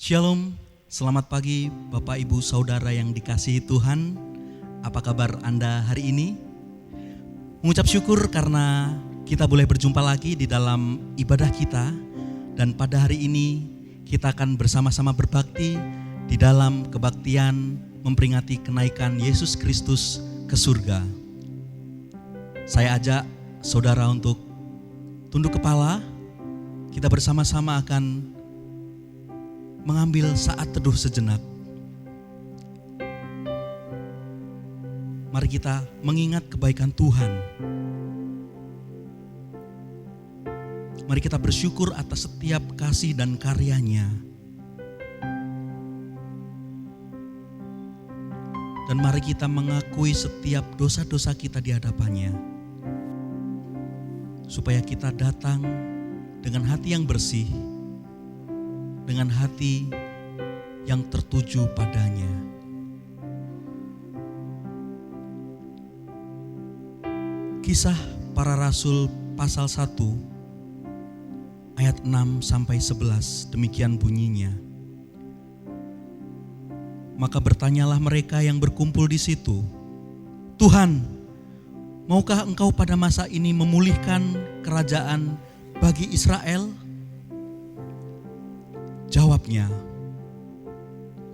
Shalom, selamat pagi Bapak Ibu Saudara yang dikasihi Tuhan. Apa kabar Anda hari ini? Mengucap syukur karena kita boleh berjumpa lagi di dalam ibadah kita. Dan pada hari ini kita akan bersama-sama berbakti di dalam kebaktian memperingati kenaikan Yesus Kristus ke surga. Saya ajak saudara untuk tunduk kepala. Kita bersama-sama akan mengambil saat teduh sejenak. Mari kita mengingat kebaikan Tuhan. Mari kita bersyukur atas setiap kasih dan karya-Nya. Dan mari kita mengakui setiap dosa-dosa kita di hadapan-Nya. Supaya kita datang dengan hati yang bersih, dengan hati yang tertuju padanya. Kisah Para Rasul pasal 1 ayat 6 sampai 11 demikian bunyinya. Maka bertanyalah mereka yang berkumpul di situ, "Tuhan, maukah Engkau pada masa ini memulihkan kerajaan bagi Israel?" Jawabnya,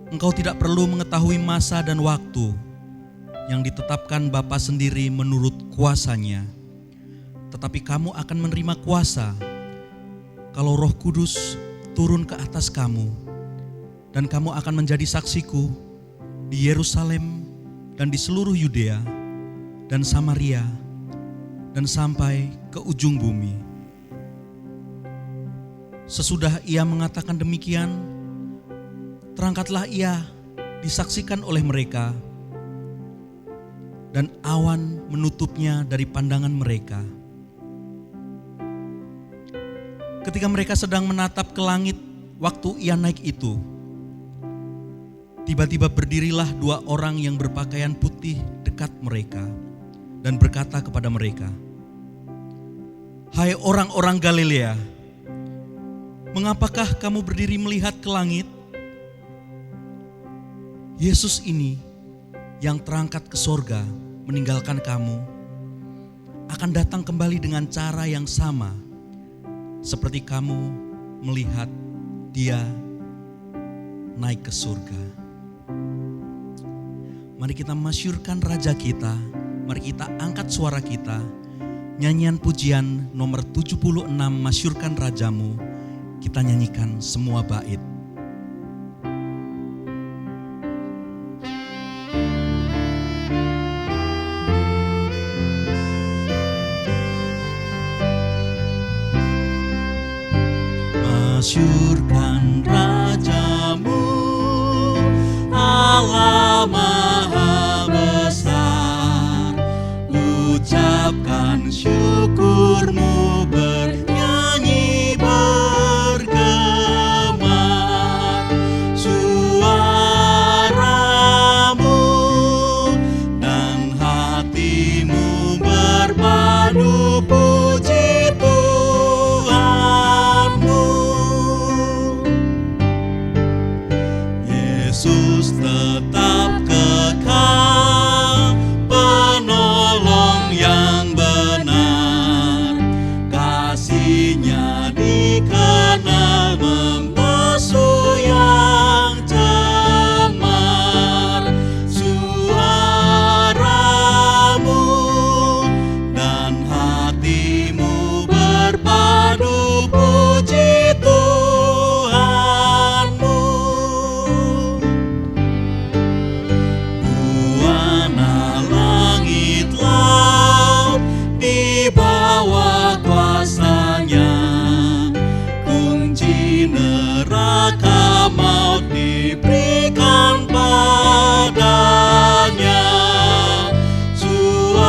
"Engkau tidak perlu mengetahui masa dan waktu yang ditetapkan Bapa sendiri menurut kuasa-Nya. Tetapi kamu akan menerima kuasa kalau Roh Kudus turun ke atas kamu, dan kamu akan menjadi saksiku di Yerusalem dan di seluruh Yudea dan Samaria dan sampai ke ujung bumi." Sesudah ia mengatakan demikian, terangkatlah ia disaksikan oleh mereka, dan awan menutupnya dari pandangan mereka. Ketika mereka sedang menatap ke langit waktu ia naik itu, tiba-tiba berdirilah dua orang yang berpakaian putih dekat mereka dan berkata kepada mereka, "Hai orang-orang Galilea, mengapakah kamu berdiri melihat ke langit? Yesus ini yang terangkat ke sorga meninggalkan kamu akan datang kembali dengan cara yang sama seperti kamu melihat Dia naik ke surga." Mari kita masyurkan Raja kita. Mari kita angkat suara kita. Nyanyian pujian nomor 76, Masyurkan Rajamu. Kita nyanyikan semua bait. Masyurkan Rajamu, Allah Maha Besar. Ucapkan syukurmu bernyanyi bergemar. Suaramu dan hatimu berpadu puji Tuhanmu. Yesus tetap kekal, penolong yang benar. Kasih-Nya dikenal membasuh yang cemar. Suaramu dan hatimu berpadu puji Tuhanmu. Buana langit laut di bawah kuasa-Nya, kunci neraka maut diberikan padanya. Suaramu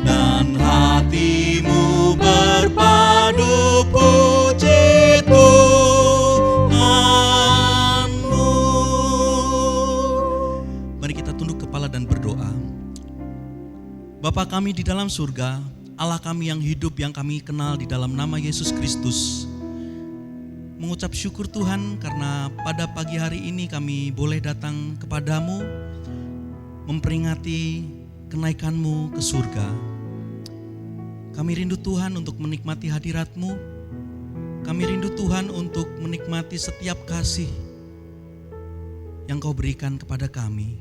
dan hatimu berpadu puji Tuhanmu. Mari kita tunduk kepala dan berdoa. Bapa kami di dalam surga, Allah kami yang hidup yang kami kenal di dalam nama Yesus Kristus. mengucap syukur Tuhan karena pada pagi hari ini kami boleh datang kepadamu memperingati kenaikan-Mu ke surga. Kami rindu Tuhan untuk menikmati hadirat-Mu. Kami rindu Tuhan untuk menikmati setiap kasih yang Kau berikan kepada kami.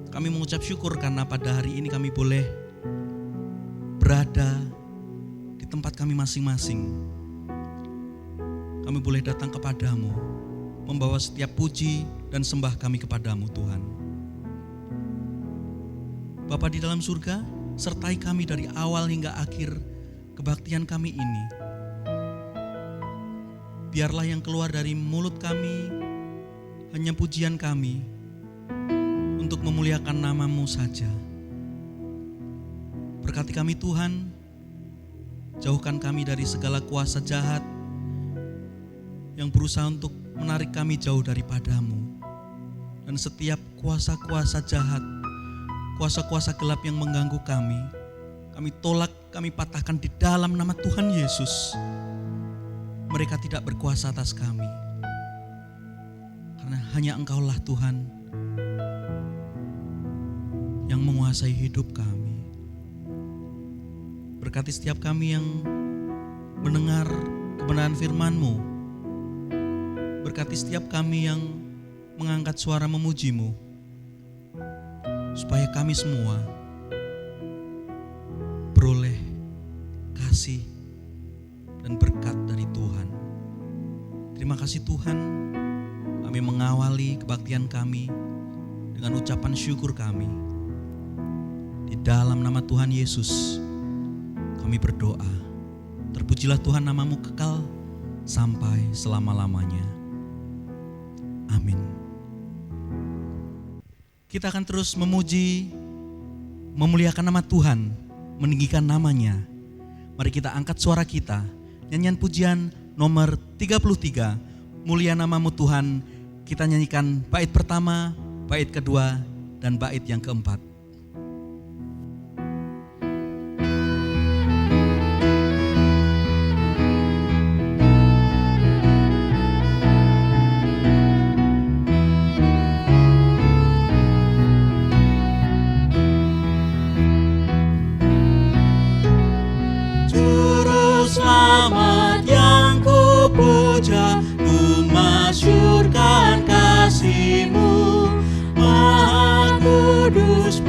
Kami mengucap syukur karena pada hari ini kami boleh berada di tempat kami masing-masing. Kami boleh datang kepadamu, membawa setiap puji dan sembah kami kepadamu Tuhan. Bapa di dalam surga, sertai kami dari awal hingga akhir kebaktian kami ini. Biarlah yang keluar dari mulut kami hanya pujian kami untuk memuliakan nama-Mu saja. Berkati kami Tuhan, jauhkan kami dari segala kuasa jahat yang berusaha untuk menarik kami jauh daripada-Mu. Dan setiap kuasa-kuasa jahat, kuasa-kuasa gelap yang mengganggu kami tolak, kami patahkan di dalam nama Tuhan Yesus. Mereka tidak berkuasa atas kami, karena hanya Engkau-lah Tuhan yang menguasai hidup kami. Berkati setiap kami yang mendengar kebenaran firman-Mu. Berkati setiap kami yang mengangkat suara memuji-Mu, supaya kami semua beroleh kasih dan berkat dari Tuhan. Terima kasih Tuhan, kami mengawali kebaktian kami dengan ucapan syukur kami. Di dalam nama Tuhan Yesus kami berdoa. Terpujilah Tuhan, nama-Mu kekal sampai selama-lamanya. Amin. Kita akan terus memuji, memuliakan nama Tuhan, meninggikan namanya. Mari kita angkat suara kita. Nyanyian pujian nomor 33, Mulia Nama-Mu Tuhan. Kita nyanyikan bait pertama, bait kedua, dan bait yang keempat. Selamat yang ku puja, ku masyurkan kasih-Mu, Maha Kudus.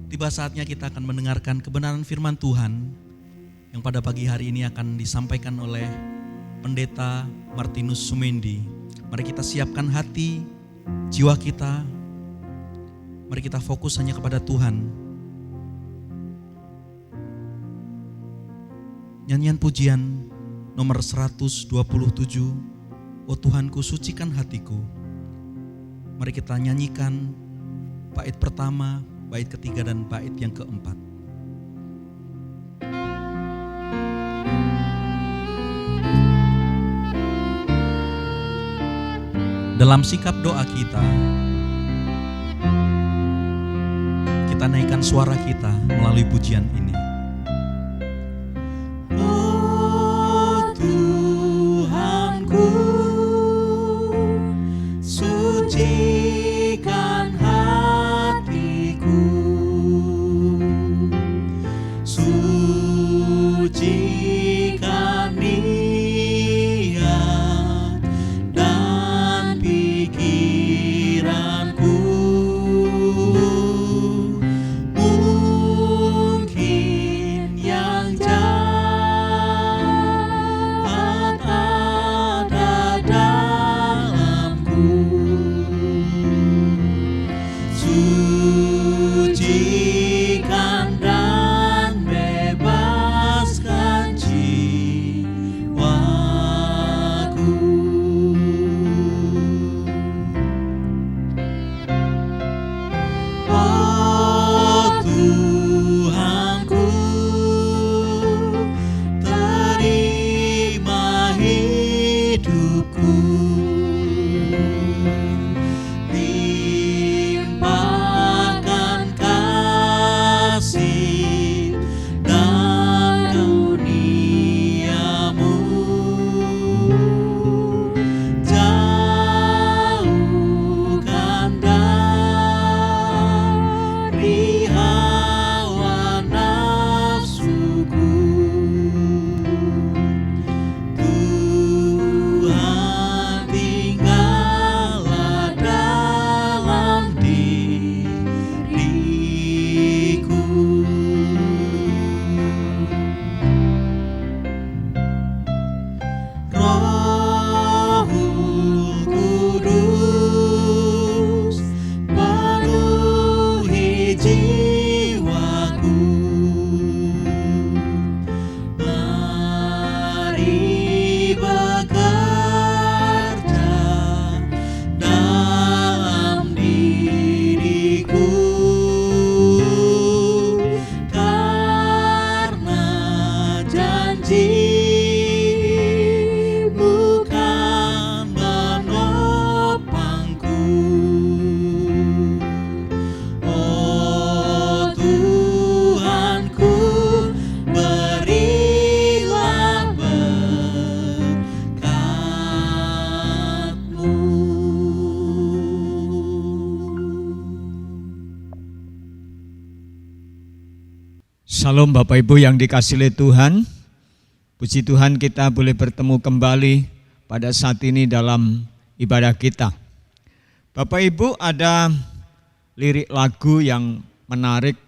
Tiba saatnya kita akan mendengarkan kebenaran firman Tuhan yang pada pagi hari ini akan disampaikan oleh Pendeta Martinus Sumendi. Mari kita siapkan hati, jiwa kita. Mari kita fokus hanya kepada Tuhan. Nyanyian pujian nomor 127, "O Tuhanku, sucikan hatiku." Mari kita nyanyikan bait pertama, bait ketiga, dan bait yang keempat. Dalam sikap doa kita naikkan suara kita melalui pujian ini. Oh Tuhanku, sucikan hatiku, sucikan niat dan pikiranku. Mungkin yang jahat ada dalamku, sucikan dan bebaskan jiwaku. Oh Tuhanku, terima hidupku, limpahkan kasih dan karunia-Mu, jauhkan dari hawa nafsuku. Tuhan, tinggallah dalam diriku. Rohul Kudus, penuhi jiwaku. Mari bekerja dalam diriku, karena janji bukan menopangku. Oh Tuhanku, berilah berkat-Mu. Salam Bapak Ibu yang dikasihi oleh Tuhan. Puji Tuhan kita boleh bertemu kembali pada saat ini dalam ibadah kita. Bapak Ibu, ada lirik lagu yang menarik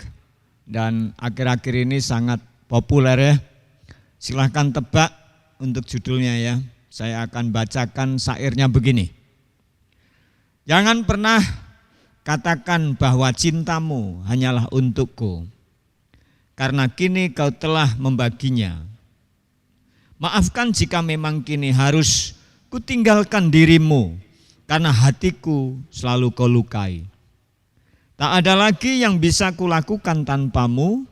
dan akhir-akhir ini sangat populer ya. Silahkan tebak untuk judulnya ya. Saya akan bacakan syairnya begini. Jangan pernah katakan bahwa cintamu hanyalah untukku, karena kini kau telah membaginya. Maafkan jika memang kini harus kutinggalkan dirimu, karena hatiku selalu kau lukai. Tak ada lagi yang bisa kulakukan tanpamu,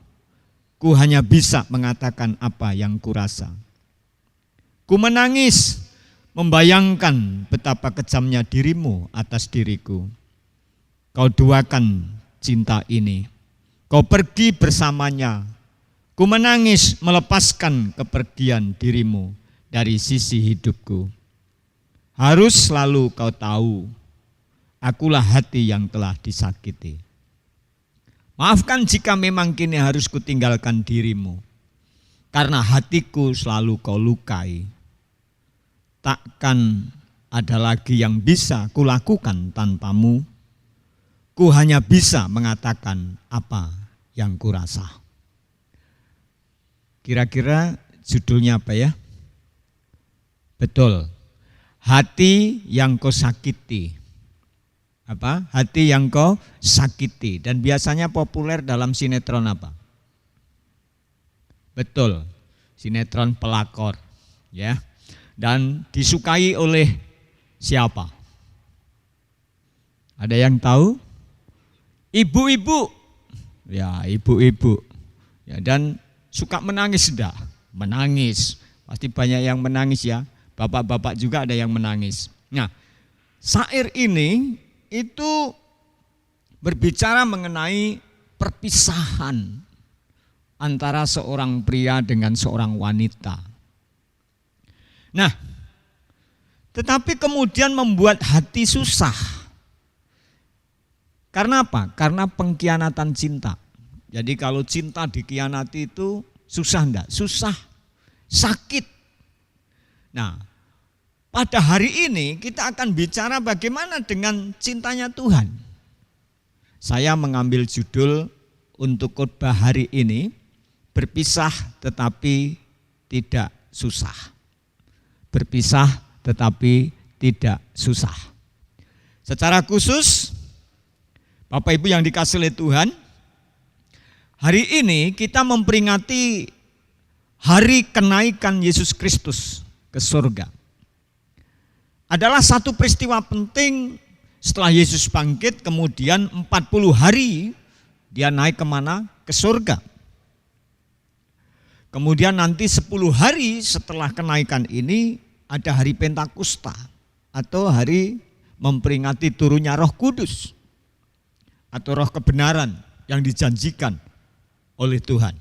ku hanya bisa mengatakan apa yang kurasa. Ku menangis membayangkan betapa kejamnya dirimu atas diriku. Kau duakan cinta ini, kau pergi bersamanya. Ku menangis melepaskan kepergian dirimu dari sisi hidupku. Harus selalu kau tahu, akulah hati yang telah disakiti. Maafkan jika memang kini harus kutinggalkan dirimu, karena hatiku selalu kau lukai. Takkan ada lagi yang bisa kulakukan tanpamu. Ku hanya bisa mengatakan apa yang kurasa. Kira-kira judulnya apa ya? Betul, hati yang kau sakiti. Apa? Hati yang kau sakiti. Dan biasanya populer dalam sinetron apa? Betul, sinetron pelakor, ya. Dan disukai oleh siapa? Ada yang tahu? Ibu-ibu. Ya, ibu-ibu. Ya, dan suka menangis enggak? Menangis. Pasti banyak yang menangis ya. Bapak-bapak juga ada yang menangis. Nah, syair ini itu berbicara mengenai perpisahan antara seorang pria dengan seorang wanita. Nah, tetapi kemudian membuat hati susah. Karena apa? Karena pengkhianatan cinta. Jadi kalau cinta dikhianati itu susah enggak? Susah, sakit. Nah, pada hari ini kita akan bicara bagaimana dengan cintanya Tuhan. Saya mengambil judul untuk khotbah hari ini, berpisah tetapi tidak susah. Berpisah tetapi tidak susah. Secara khusus, Bapak Ibu yang dikasihi oleh Tuhan, hari ini kita memperingati hari kenaikan Yesus Kristus ke surga. Adalah satu peristiwa penting setelah Yesus bangkit, kemudian 40 hari dia naik kemana? Ke surga. Kemudian nanti 10 hari setelah kenaikan ini ada hari Pentakosta atau hari memperingati turunnya Roh Kudus atau roh kebenaran yang dijanjikan oleh Tuhan.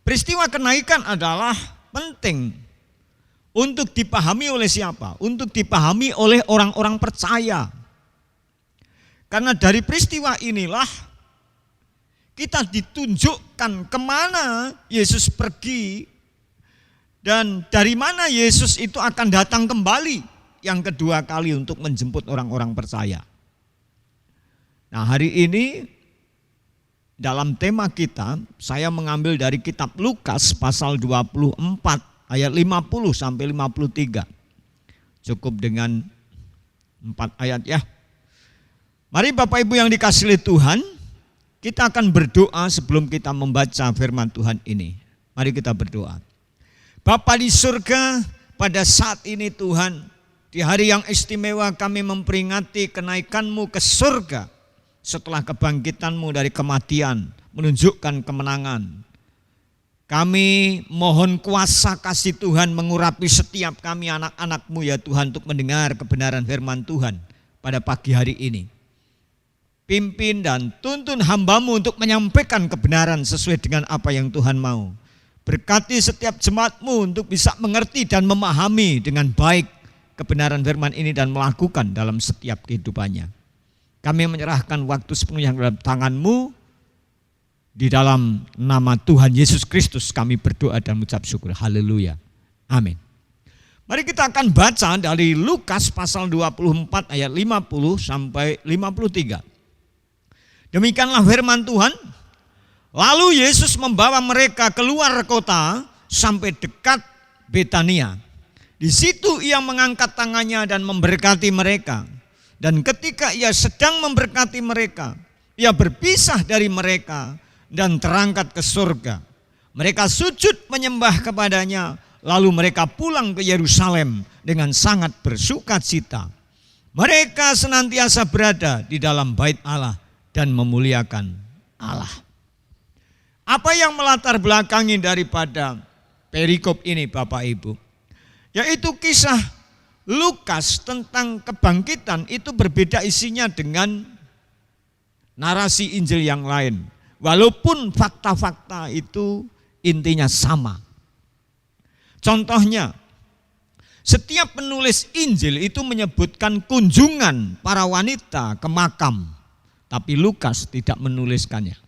Peristiwa kenaikan adalah penting untuk dipahami oleh siapa? Untuk dipahami oleh orang-orang percaya. Karena dari peristiwa inilah kita ditunjukkan kemana Yesus pergi dan dari mana Yesus itu akan datang kembali yang kedua kali untuk menjemput orang-orang percaya. Nah, hari ini dalam tema kita saya mengambil dari kitab Lukas pasal 24 ayat 50 sampai 53. Cukup dengan 4 ayat ya. Mari Bapak Ibu yang dikasihi Tuhan, kita akan berdoa sebelum kita membaca firman Tuhan ini. Mari kita berdoa. Bapa di surga, pada saat ini Tuhan, di hari yang istimewa kami memperingati kenaikan-Mu ke surga setelah kebangkitan-Mu dari kematian, menunjukkan kemenangan. Kami mohon kuasa kasih Tuhan mengurapi setiap kami anak-anak-Mu ya Tuhan untuk mendengar kebenaran firman Tuhan pada pagi hari ini. Pimpin dan tuntun hamba-Mu untuk menyampaikan kebenaran sesuai dengan apa yang Tuhan mau. Berkati setiap jemaat-Mu untuk bisa mengerti dan memahami dengan baik kebenaran firman ini dan melakukan dalam setiap kehidupannya. Kami menyerahkan waktu sepenuhnya dalam tangan-Mu. Di dalam nama Tuhan Yesus Kristus kami berdoa dan mengucap syukur. Haleluya. Amin. Mari kita akan baca dari Lukas pasal 24 ayat 50 sampai 53. Demikianlah firman Tuhan. Lalu Yesus membawa mereka keluar kota sampai dekat Betania. Di situ ia mengangkat tangannya dan memberkati mereka. Dan ketika ia sedang memberkati mereka, ia berpisah dari mereka dan terangkat ke surga. Mereka sujud menyembah kepadanya, lalu mereka pulang ke Yerusalem dengan sangat bersukacita. Mereka senantiasa berada di dalam bait Allah dan memuliakan Allah. Apa yang melatar belakangi daripada perikop ini Bapak Ibu? Yaitu kisah Lukas tentang kebangkitan itu berbeda isinya dengan narasi Injil yang lain. Walaupun fakta-fakta itu intinya sama. Contohnya, setiap penulis Injil itu menyebutkan kunjungan para wanita ke makam. Tapi Lukas tidak menuliskannya.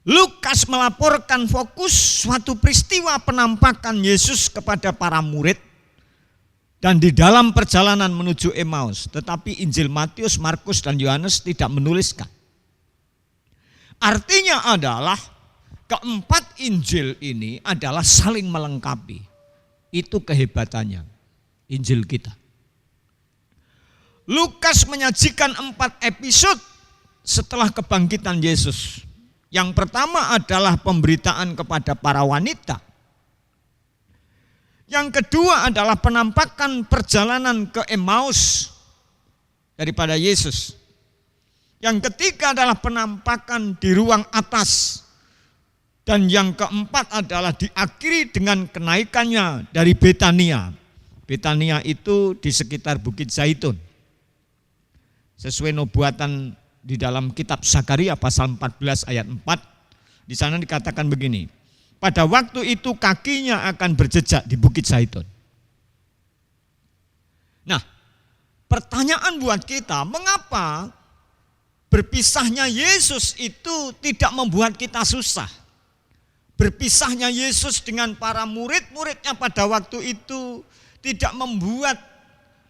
Lukas melaporkan fokus suatu peristiwa penampakan Yesus kepada para murid dan di dalam perjalanan menuju Emmaus. Tetapi Injil Matius, Markus, dan Yohanes tidak menuliskan. Artinya adalah keempat Injil ini adalah saling melengkapi. Itu kehebatannya Injil kita. Lukas menyajikan 4 episode setelah kebangkitan Yesus. Yang pertama adalah pemberitaan kepada para wanita. Yang kedua adalah penampakan perjalanan ke Emmaus daripada Yesus. Yang ketiga adalah penampakan di ruang atas. Dan yang keempat adalah diakhiri dengan kenaikannya dari Betania. Betania itu di sekitar Bukit Zaitun. Sesuai nubuatan di dalam kitab Zakaria pasal 14 ayat 4, di sana dikatakan begini, pada waktu itu kakinya akan berjejak di Bukit Zaitun. Nah, pertanyaan buat kita, mengapa berpisahnya Yesus itu tidak membuat kita susah? Berpisahnya Yesus dengan para murid-muridnya pada waktu itu tidak membuat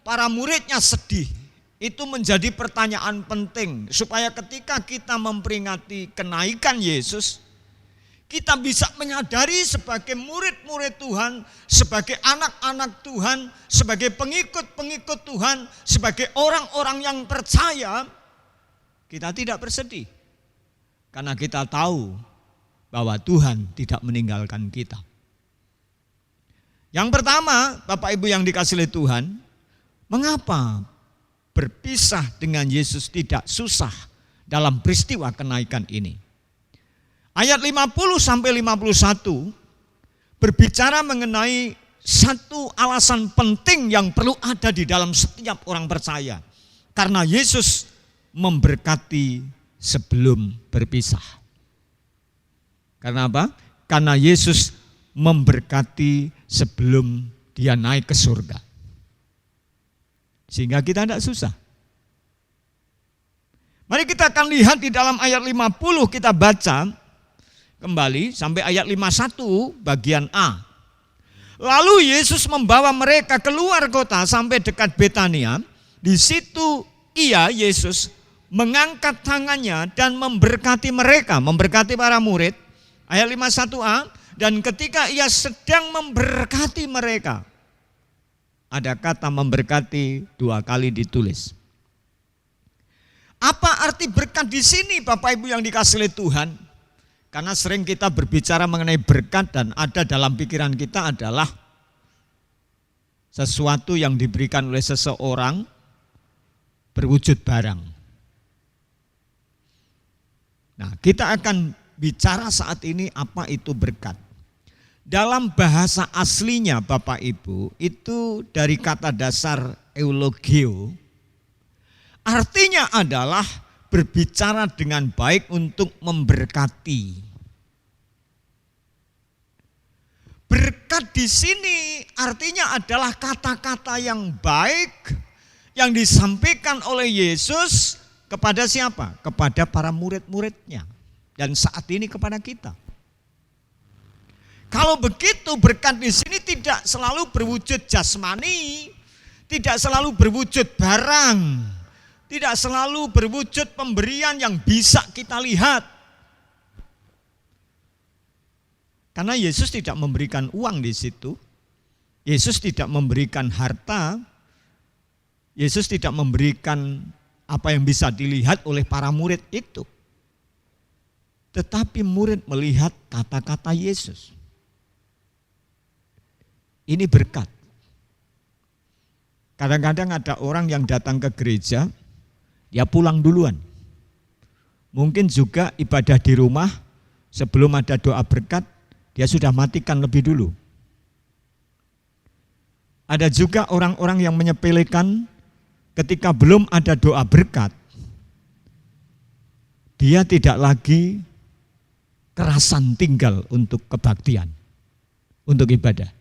para muridnya sedih. Itu menjadi pertanyaan penting supaya ketika kita memperingati kenaikan Yesus, kita bisa menyadari sebagai murid-murid Tuhan, sebagai anak-anak Tuhan, sebagai pengikut-pengikut Tuhan, sebagai orang-orang yang percaya, kita tidak bersedih. Karena kita tahu bahwa Tuhan tidak meninggalkan kita. Yang pertama, Bapak Ibu yang dikasihi oleh Tuhan, mengapa berpisah dengan Yesus tidak susah dalam peristiwa kenaikan ini? Ayat 50 sampai 51 berbicara mengenai satu alasan penting yang perlu ada di dalam setiap orang percaya. Karena Yesus memberkati sebelum berpisah. Karena apa? Karena Yesus memberkati sebelum dia naik ke surga. Sehingga kita tidak susah. Mari kita akan lihat di dalam ayat 50, kita baca kembali sampai ayat 51 bagian A. Lalu Yesus membawa mereka keluar kota sampai dekat Betania. Di situ Yesus mengangkat tangannya dan memberkati mereka, memberkati para murid. Ayat 51a, dan ketika ia sedang memberkati mereka, ada kata memberkati 2 kali ditulis. Apa arti berkat di sini, Bapak Ibu yang dikasihi oleh Tuhan? Karena sering kita berbicara mengenai berkat dan ada dalam pikiran kita adalah sesuatu yang diberikan oleh seseorang berwujud barang. Nah, kita akan bicara saat ini apa itu berkat. Dalam bahasa aslinya Bapak Ibu, itu dari kata dasar eulogio, artinya adalah berbicara dengan baik untuk memberkati. Berkat di sini artinya adalah kata-kata yang baik yang disampaikan oleh Yesus kepada siapa? Kepada para murid-muridnya. Dan saat ini kepada kita. Kalau begitu berkat di sini tidak selalu berwujud jasmani, tidak selalu berwujud barang, tidak selalu berwujud pemberian yang bisa kita lihat. Karena Yesus tidak memberikan uang di situ, Yesus tidak memberikan harta, Yesus tidak memberikan apa yang bisa dilihat oleh para murid itu. Tetapi murid melihat kata-kata Yesus. Ini berkat. Kadang-kadang ada orang yang datang ke gereja, dia pulang duluan. Mungkin juga ibadah di rumah, sebelum ada doa berkat, dia sudah matikan lebih dulu. Ada juga orang-orang yang menyepelekan ketika belum ada doa berkat, dia tidak lagi kerasan tinggal untuk kebaktian, untuk ibadah.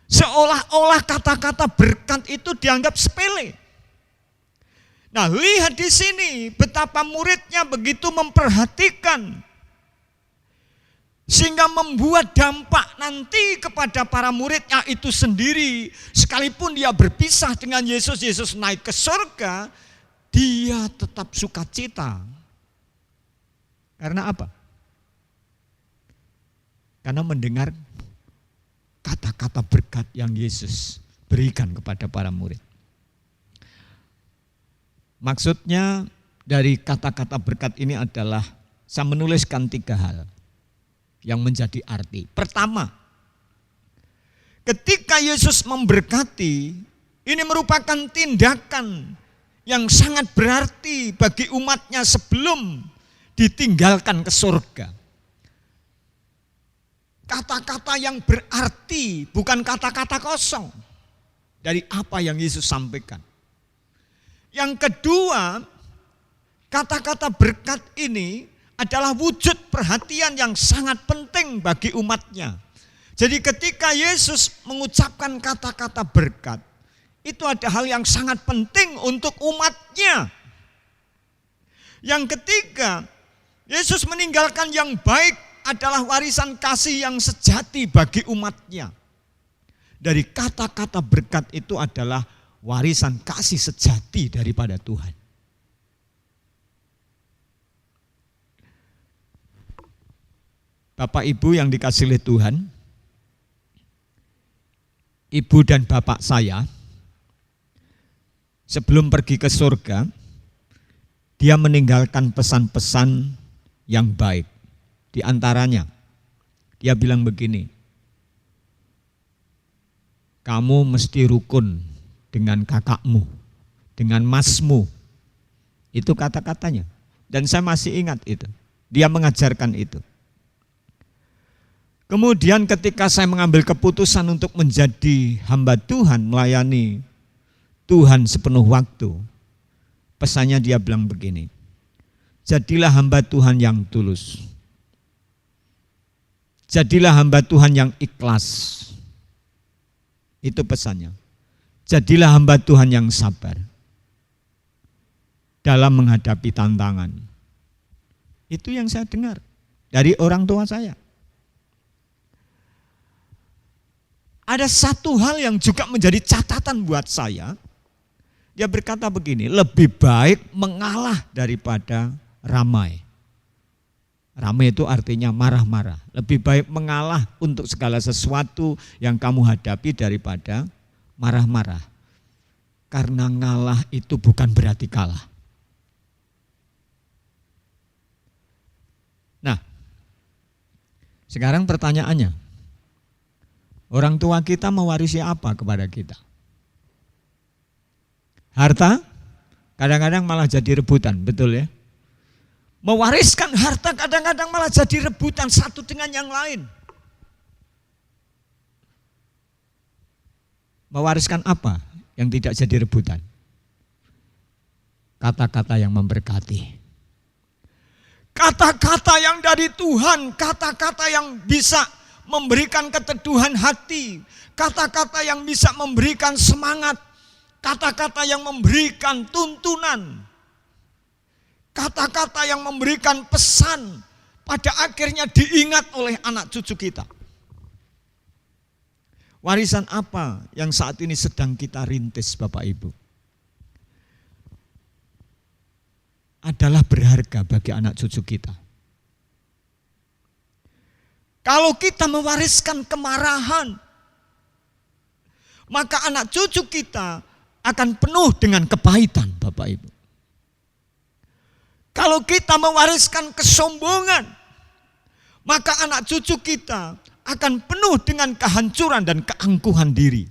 Seolah-olah kata-kata berkat itu dianggap sepele. Nah, lihat di sini betapa muridnya begitu memperhatikan sehingga membuat dampak nanti kepada para muridnya itu sendiri. Sekalipun dia berpisah dengan Yesus, Yesus naik ke surga, dia tetap sukacita Karena apa? Karena mendengar kata-kata berkat yang Yesus berikan kepada para murid. Maksudnya dari kata-kata berkat ini adalah saya menuliskan 3 hal yang menjadi arti. Pertama, ketika Yesus memberkati, ini merupakan tindakan yang sangat berarti bagi umatnya sebelum ditinggalkan ke surga. Kata-kata yang berarti, bukan kata-kata kosong dari apa yang Yesus sampaikan. Yang kedua, kata-kata berkat ini adalah wujud perhatian yang sangat penting bagi umatnya. Jadi ketika Yesus mengucapkan kata-kata berkat, itu ada hal yang sangat penting untuk umatnya. Yang ketiga, Yesus meninggalkan yang baik adalah warisan kasih yang sejati bagi umatnya. Dari kata-kata berkat itu adalah warisan kasih sejati daripada Tuhan. Bapak Ibu yang dikasihi oleh Tuhan, Ibu dan Bapak saya, sebelum pergi ke surga, dia meninggalkan pesan-pesan yang baik. Di antaranya, dia bilang begini, kamu mesti rukun dengan kakakmu, dengan masmu. Itu kata-katanya. Dan saya masih ingat itu. Dia mengajarkan itu. Kemudian ketika saya mengambil keputusan untuk menjadi hamba Tuhan, melayani Tuhan sepenuh waktu, pesannya dia bilang begini, jadilah hamba Tuhan yang tulus. Jadilah hamba Tuhan yang ikhlas. Itu pesannya. Jadilah hamba Tuhan yang sabar dalam menghadapi tantangan. Itu yang saya dengar dari orang tua saya. Ada satu hal yang juga menjadi catatan buat saya. Dia berkata begini, lebih baik mengalah daripada ramai. Ramai itu artinya marah-marah. Lebih baik mengalah untuk segala sesuatu yang kamu hadapi daripada marah-marah. Karena ngalah itu bukan berarti kalah. Nah, sekarang pertanyaannya, orang tua kita mewarisi apa kepada kita? Harta? Kadang-kadang malah jadi rebutan, betul ya? Mewariskan harta kadang-kadang malah jadi rebutan satu dengan yang lain. Mewariskan apa yang tidak jadi rebutan? Kata-kata yang memberkati. Kata-kata yang dari Tuhan, kata-kata yang bisa memberikan keteduhan hati, kata-kata yang bisa memberikan semangat, kata-kata yang memberikan tuntunan, kata-kata yang memberikan pesan, pada akhirnya diingat oleh anak cucu kita. Warisan apa yang saat ini sedang kita rintis Bapak Ibu? Adalah berharga bagi anak cucu kita. Kalau kita mewariskan kemarahan, maka anak cucu kita akan penuh dengan kepahitan, Bapak Ibu. Kalau kita mewariskan kesombongan, maka anak cucu kita akan penuh dengan kehancuran dan keangkuhan diri.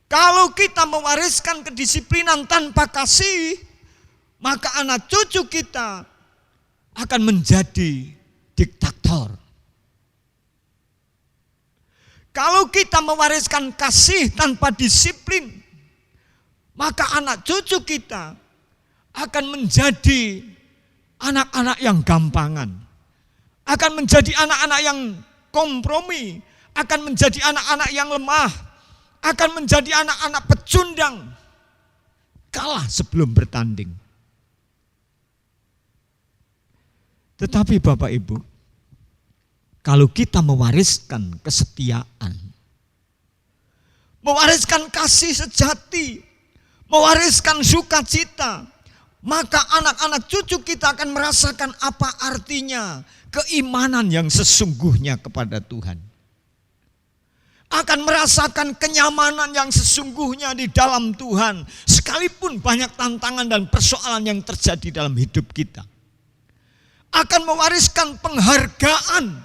Kalau kita mewariskan kedisiplinan tanpa kasih, maka anak cucu kita akan menjadi diktator. Kalau kita mewariskan kasih tanpa disiplin, maka anak cucu kita akan menjadi anak-anak yang gampangan, akan menjadi anak-anak yang kompromi, akan menjadi anak-anak yang lemah, akan menjadi anak-anak pecundang, kalah sebelum bertanding. Tetapi Bapak Ibu, kalau kita mewariskan kesetiaan, mewariskan kasih sejati, mewariskan sukacita, maka anak-anak cucu kita akan merasakan apa artinya keimanan yang sesungguhnya kepada Tuhan. Akan merasakan kenyamanan yang sesungguhnya di dalam Tuhan. Sekalipun banyak tantangan dan persoalan yang terjadi dalam hidup kita. Akan mewariskan penghargaan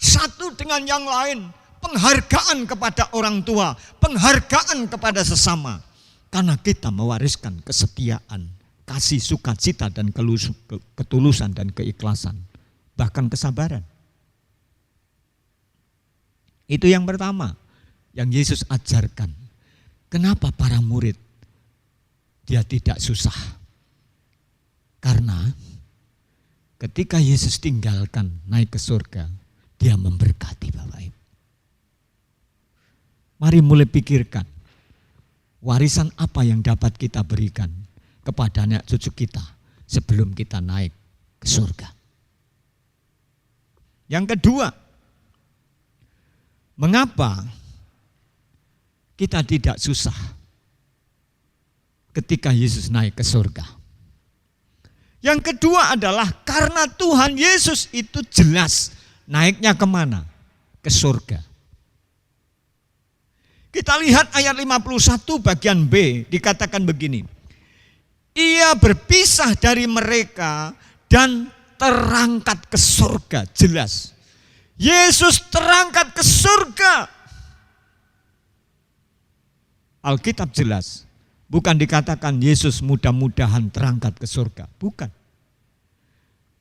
satu dengan yang lain. Penghargaan kepada orang tua. Penghargaan kepada sesama. Karena kita mewariskan kesetiaan, kasih, sukacita, dan ketulusan dan keikhlasan. Bahkan kesabaran. Itu yang pertama yang Yesus ajarkan. Kenapa para murid dia tidak susah? Karena ketika Yesus tinggalkan naik ke surga, dia memberkati Bapak Ibu. Mari mulai pikirkan warisan apa yang dapat kita berikan kepada anak cucu kita sebelum kita naik ke surga. Yang kedua, mengapa kita tidak susah ketika Yesus naik ke surga? Yang kedua adalah karena Tuhan Yesus itu jelas naiknya kemana? Ke surga. Kita lihat ayat 51 bagian B, dikatakan begini. Ia berpisah dari mereka dan terangkat ke surga. Jelas. Yesus terangkat ke surga. Alkitab jelas. Bukan dikatakan Yesus mudah-mudahan terangkat ke surga. Bukan.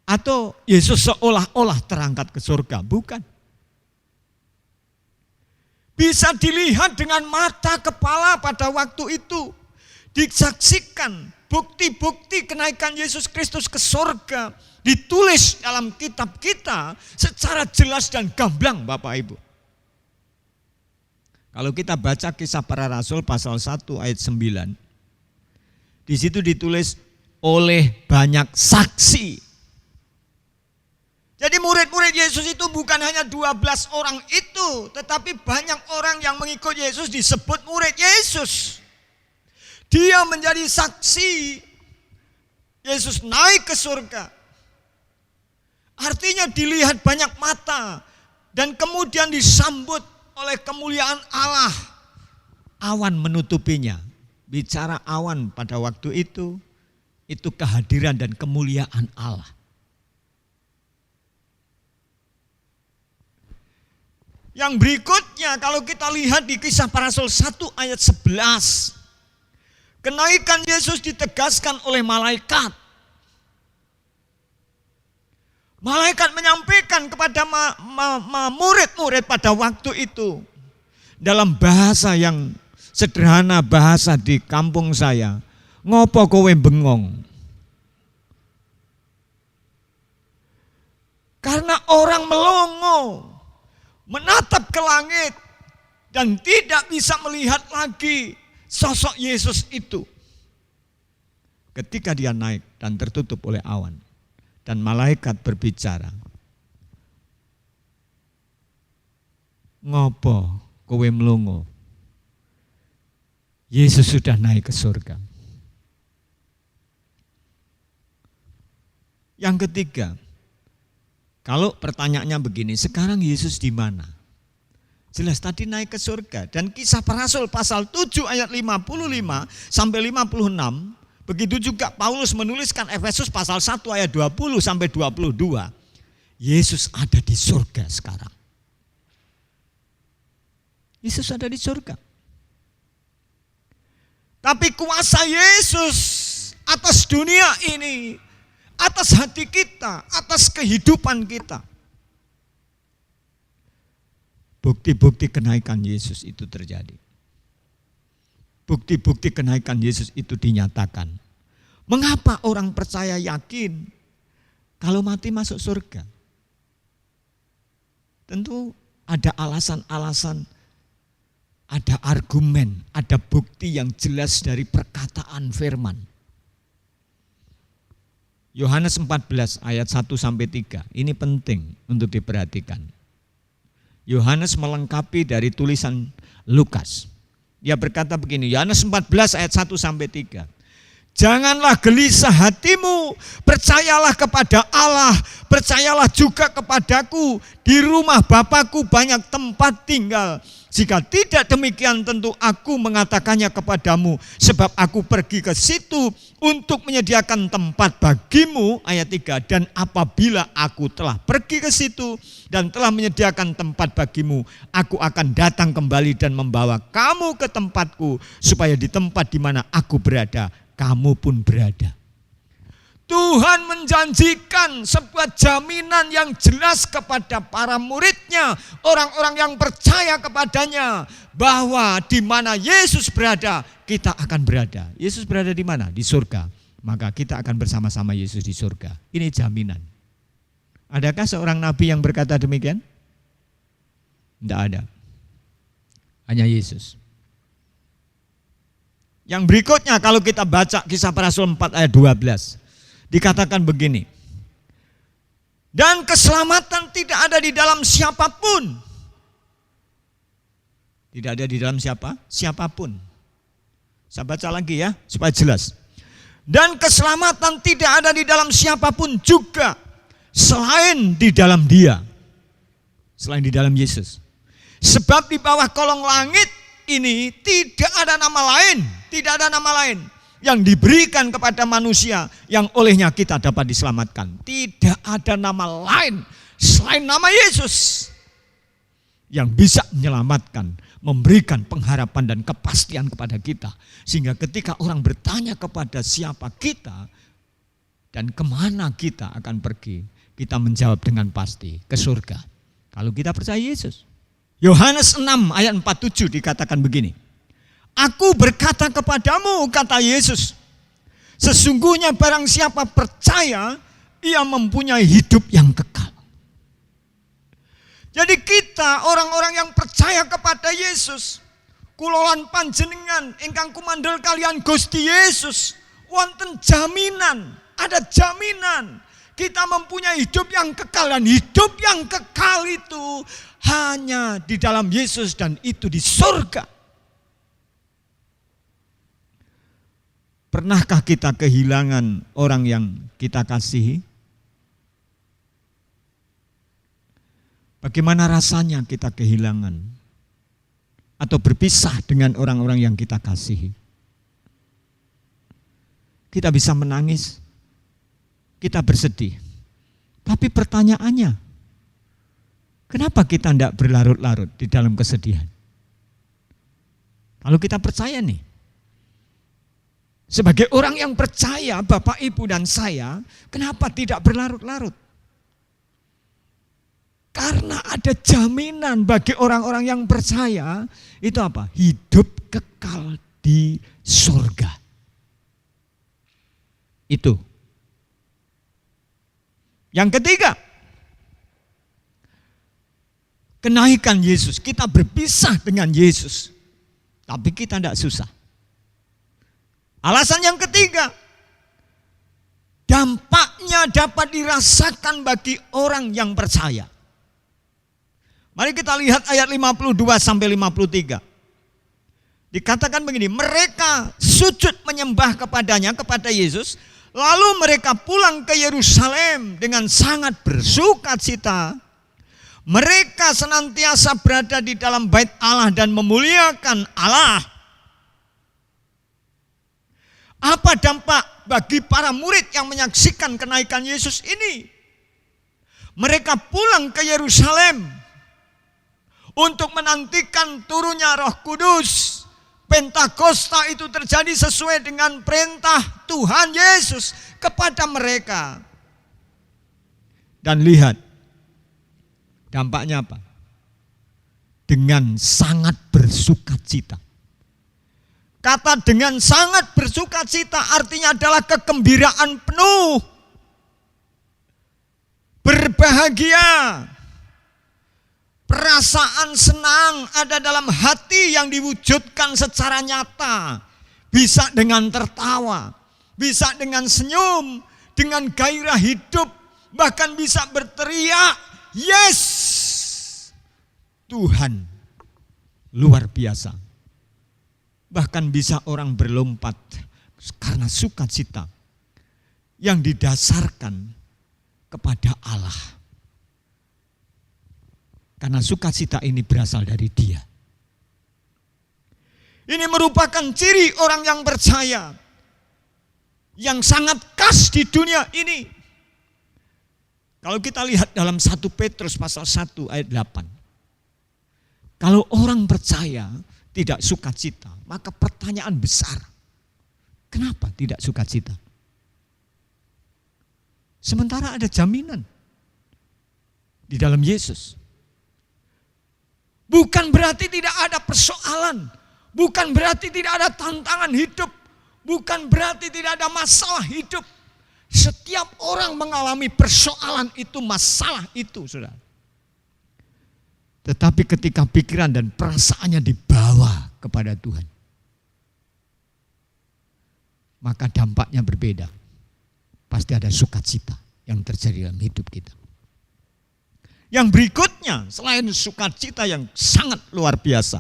Atau Yesus seolah-olah terangkat ke surga. Bukan. Bisa dilihat dengan mata kepala pada waktu itu. Disaksikan bukti-bukti kenaikan Yesus Kristus ke surga. Ditulis dalam kitab kita secara jelas dan gamblang Bapak Ibu. Kalau kita baca Kisah Para Rasul pasal 1 ayat 9. Di situ ditulis oleh banyak saksi. Jadi murid-murid Yesus itu bukan hanya 12 orang itu, tetapi banyak orang yang mengikut Yesus disebut murid Yesus. Dia menjadi saksi Yesus naik ke surga. Artinya dilihat banyak mata dan kemudian disambut oleh kemuliaan Allah. Awan menutupinya. Bicara awan pada waktu itu kehadiran dan kemuliaan Allah. Yang berikutnya kalau kita lihat di Kisah Para Rasul 1 ayat 11. Kenaikan Yesus ditegaskan oleh malaikat. Malaikat menyampaikan kepada murid-murid pada waktu itu. Dalam bahasa yang sederhana, bahasa di kampung saya. Ngopo kowe bengong? Karena orang melongo. Menatap ke langit dan tidak bisa melihat lagi sosok Yesus itu. Ketika dia naik dan tertutup oleh awan dan malaikat berbicara, ngopo kowe melongo? Yesus sudah naik ke surga. Yang ketiga, kalau pertanyaannya begini, sekarang Yesus di mana? Jelas tadi naik ke surga. Dan Kisah Para Rasul pasal 7 ayat 55 sampai 56. Begitu juga Paulus menuliskan Efesus pasal 1 ayat 20 sampai 22. Yesus ada di surga sekarang. Yesus ada di surga. Tapi kuasa Yesus atas dunia ini, atas hati kita, atas kehidupan kita. Bukti-bukti kenaikan Yesus itu terjadi. Bukti-bukti kenaikan Yesus itu dinyatakan. Mengapa orang percaya yakin kalau mati masuk surga? Tentu ada alasan-alasan, ada argumen, ada bukti yang jelas dari perkataan firman. Yohanes 14 ayat 1 sampai 3. Ini penting untuk diperhatikan. Yohanes melengkapi dari tulisan Lukas. Dia berkata begini, Yohanes 14 ayat 1 sampai 3. Janganlah gelisah hatimu, percayalah kepada Allah, percayalah juga kepadaku. Di rumah Bapakku banyak tempat tinggal. Jika tidak demikian tentu aku mengatakannya kepadamu, sebab aku pergi ke situ untuk menyediakan tempat bagimu. Ayat 3, dan apabila aku telah pergi ke situ dan telah menyediakan tempat bagimu, aku akan datang kembali dan membawa kamu ke tempatku, supaya di tempat di mana aku berada, kamu pun berada. Tuhan menjanjikan sebuah jaminan yang jelas kepada para muridnya, orang-orang yang percaya kepadanya, bahwa di mana Yesus berada, kita akan berada. Yesus berada di mana? Di surga. Maka kita akan bersama-sama Yesus di surga. Ini jaminan. Adakah seorang nabi yang berkata demikian? Tidak ada. Hanya Yesus. Yang berikutnya kalau kita baca Kisah Para Rasul 4 ayat 12. Dikatakan begini, dan keselamatan tidak ada di dalam siapapun. Tidak ada di dalam siapa? Siapapun. Saya baca lagi ya, supaya jelas. Dan keselamatan tidak ada di dalam siapapun juga, selain di dalam Dia. Selain di dalam Yesus. Sebab di bawah kolong langit ini tidak ada nama lain. Tidak ada nama lain yang diberikan kepada manusia yang olehnya kita dapat diselamatkan. Tidak ada nama lain selain nama Yesus yang bisa menyelamatkan, memberikan pengharapan dan kepastian kepada kita. Sehingga ketika orang bertanya kepada siapa kita dan kemana kita akan pergi, kita menjawab dengan pasti, ke surga. Kalau kita percaya Yesus. Yohanes 6 ayat 47 dikatakan begini. Aku berkata kepadamu, kata Yesus, sesungguhnya barang siapa percaya, ia mempunyai hidup yang kekal. Jadi kita orang-orang yang percaya kepada Yesus, kulolan panjenengan ingkang kumandel kalian Gusti Yesus, wonten jaminan, ada jaminan kita mempunyai hidup yang kekal, dan hidup yang kekal itu hanya di dalam Yesus dan itu di surga. Pernahkah kita kehilangan orang yang kita kasihi? Bagaimana rasanya kita kehilangan atau berpisah dengan orang-orang yang kita kasihi? Kita bisa menangis, kita bersedih. Tapi pertanyaannya, kenapa kita tidak berlarut-larut di dalam kesedihan? Kalau kita percaya nih, sebagai orang yang percaya, Bapak, Ibu, dan saya, kenapa tidak berlarut-larut? Karena ada jaminan bagi orang-orang yang percaya, itu apa? Hidup kekal di surga. Itu. Yang ketiga, kenaikan Yesus. Kita berpisah dengan Yesus, tapi kita tidak susah. Alasan yang ketiga, dampaknya dapat dirasakan bagi orang yang percaya. Mari kita lihat ayat 52 sampai 53. Dikatakan begini, mereka sujud menyembah kepadanya, kepada Yesus, lalu mereka pulang ke Yerusalem dengan sangat bersukacita. Mereka senantiasa berada di dalam bait Allah dan memuliakan Allah. Apa dampak bagi para murid yang menyaksikan kenaikan Yesus ini? Mereka pulang ke Yerusalem untuk menantikan turunnya Roh Kudus. Pentakosta itu terjadi sesuai dengan perintah Tuhan Yesus kepada mereka. Dan lihat, dampaknya apa? Dengan sangat bersukacita. Kata dengan sangat bersukacita artinya adalah kegembiraan penuh, berbahagia, perasaan senang ada dalam hati yang diwujudkan secara nyata. Bisa dengan tertawa, bisa dengan senyum, dengan gairah hidup, bahkan bisa berteriak, yes, Tuhan luar biasa. Bahkan bisa orang berlompat karena sukacita yang didasarkan kepada Allah. Karena sukacita ini berasal dari Dia. Ini merupakan ciri orang yang percaya yang sangat khas di dunia ini. Kalau kita lihat dalam 1 Petrus pasal 1 ayat 8. Kalau orang percaya tidak sukacita, maka pertanyaan besar, kenapa tidak sukacita? Sementara ada jaminan di dalam Yesus. Bukan berarti tidak ada persoalan, bukan berarti tidak ada tantangan hidup, bukan berarti tidak ada masalah hidup. Setiap orang mengalami persoalan itu, masalah itu, saudara. Tetapi ketika pikiran dan perasaannya dibawa kepada Tuhan, maka dampaknya berbeda. Pasti ada sukacita yang terjadi dalam hidup kita. Yang berikutnya, selain sukacita yang sangat luar biasa,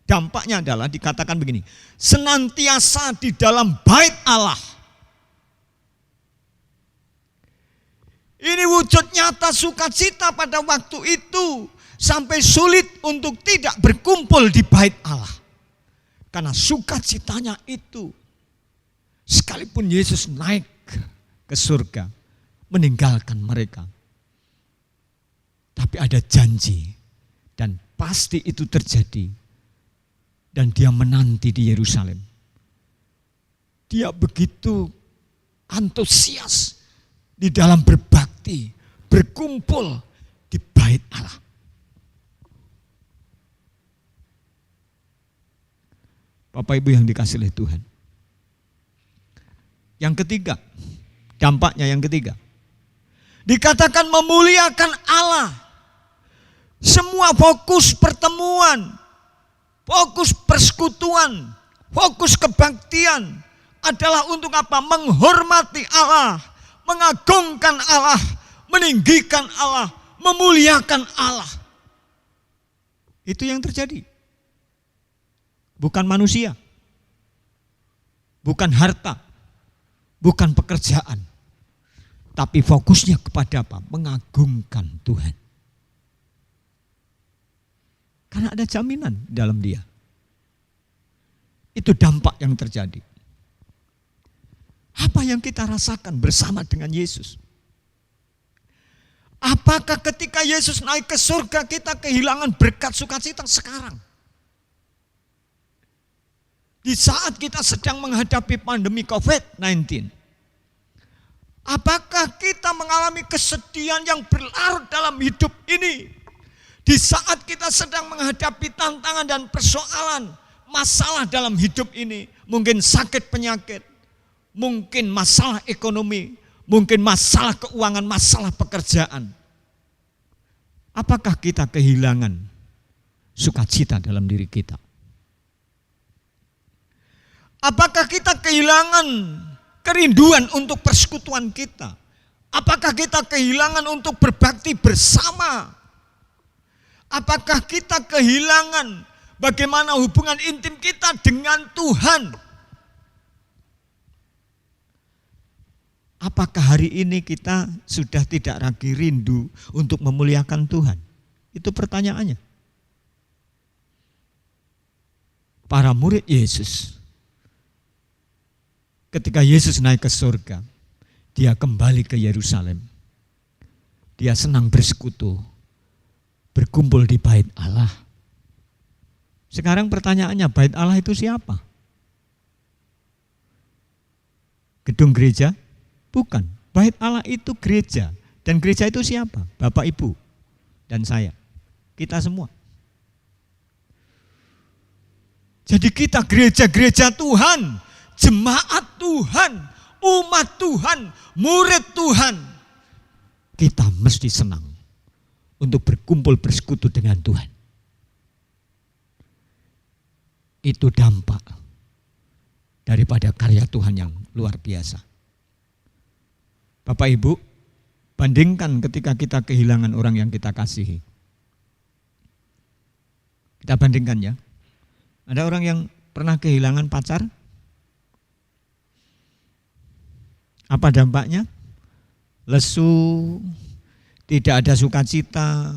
dampaknya adalah dikatakan begini, senantiasa di dalam bait Allah. Ini wujud nyata sukacita pada waktu itu, sampai sulit untuk tidak berkumpul di bait Allah. Karena sukacitanya itu, sekalipun Yesus naik ke surga, meninggalkan mereka, tapi ada janji dan pasti itu terjadi. Dan dia menanti di Yerusalem. Dia begitu antusias di dalam berbakti, berkumpul di bait Allah. Bapak Ibu yang dikasihi oleh Tuhan. Yang ketiga, dampaknya yang ketiga, dikatakan memuliakan Allah. Semua fokus pertemuan, fokus persekutuan, fokus kebaktian adalah untuk apa? Menghormati Allah, mengagungkan Allah, meninggikan Allah, memuliakan Allah. Itu yang terjadi. Bukan manusia, bukan harta, bukan pekerjaan, tapi fokusnya kepada apa? Mengagungkan Tuhan. Karena ada jaminan dalam Dia. Itu dampak yang terjadi. Apa yang kita rasakan bersama dengan Yesus? Apakah ketika Yesus naik ke surga kita kehilangan berkat sukacita sekarang? Di saat kita sedang menghadapi pandemi COVID-19. Apakah kita mengalami kesedihan yang berlarut dalam hidup ini? Di saat kita sedang menghadapi tantangan dan persoalan, masalah dalam hidup ini, mungkin sakit penyakit, mungkin masalah ekonomi, mungkin masalah keuangan, masalah pekerjaan. Apakah kita kehilangan sukacita dalam diri kita? Apakah kita kehilangan kerinduan untuk persekutuan kita? Apakah kita kehilangan untuk berbakti bersama? Apakah kita kehilangan bagaimana hubungan intim kita dengan Tuhan? Apakah hari ini kita sudah tidak lagi rindu untuk memuliakan Tuhan? Itu pertanyaannya. Para murid Yesus, ketika Yesus naik ke surga, dia kembali ke Yerusalem. Dia senang bersekutu, berkumpul di bait Allah. Sekarang pertanyaannya, bait Allah itu siapa? Gedung gereja? Bukan. Bait Allah itu gereja. Dan gereja itu siapa? Bapak, Ibu, dan saya. Kita semua. Jadi kita gereja-gereja Tuhan, jemaat Tuhan, umat Tuhan, murid Tuhan. Kita mesti senang untuk berkumpul bersekutu dengan Tuhan. Itu dampak daripada karya Tuhan yang luar biasa. Bapak Ibu, bandingkan ketika kita kehilangan orang yang kita kasihi. Kita bandingkan ya. Ada orang yang pernah kehilangan pacar? Apa dampaknya? Lesu, tidak ada sukacita,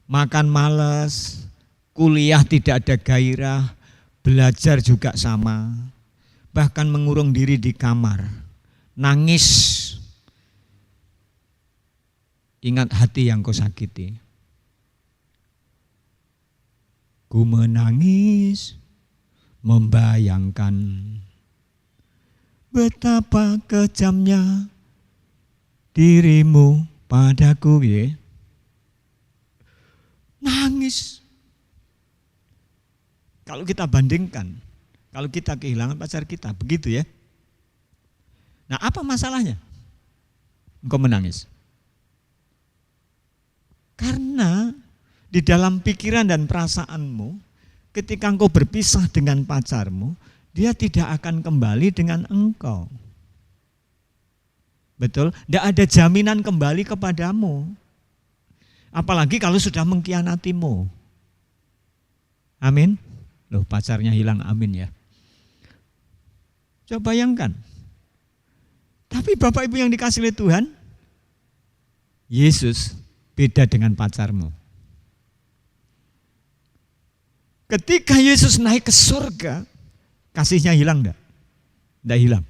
makan malas, kuliah tidak ada gairah, belajar juga sama, bahkan mengurung diri di kamar, nangis. Ingat hati yang kau sakiti. Ku menangis, membayangkan betapa kejamnya dirimu padaku, ya. Nangis. Kalau kita bandingkan, kalau kita kehilangan pacar kita, begitu ya. Nah, apa masalahnya? Engkau menangis. Karena di dalam pikiran dan perasaanmu, ketika engkau berpisah dengan pacarmu, dia tidak akan kembali dengan engkau. Betul? Tidak ada jaminan kembali kepadamu. Apalagi kalau sudah mengkhianatimu. Amin. Loh, pacarnya hilang, amin ya. Coba bayangkan. Tapi Bapak Ibu yang dikasihi oleh Tuhan, Yesus beda dengan pacarmu. Ketika Yesus naik ke surga, kasihnya hilang enggak? Enggak hilang.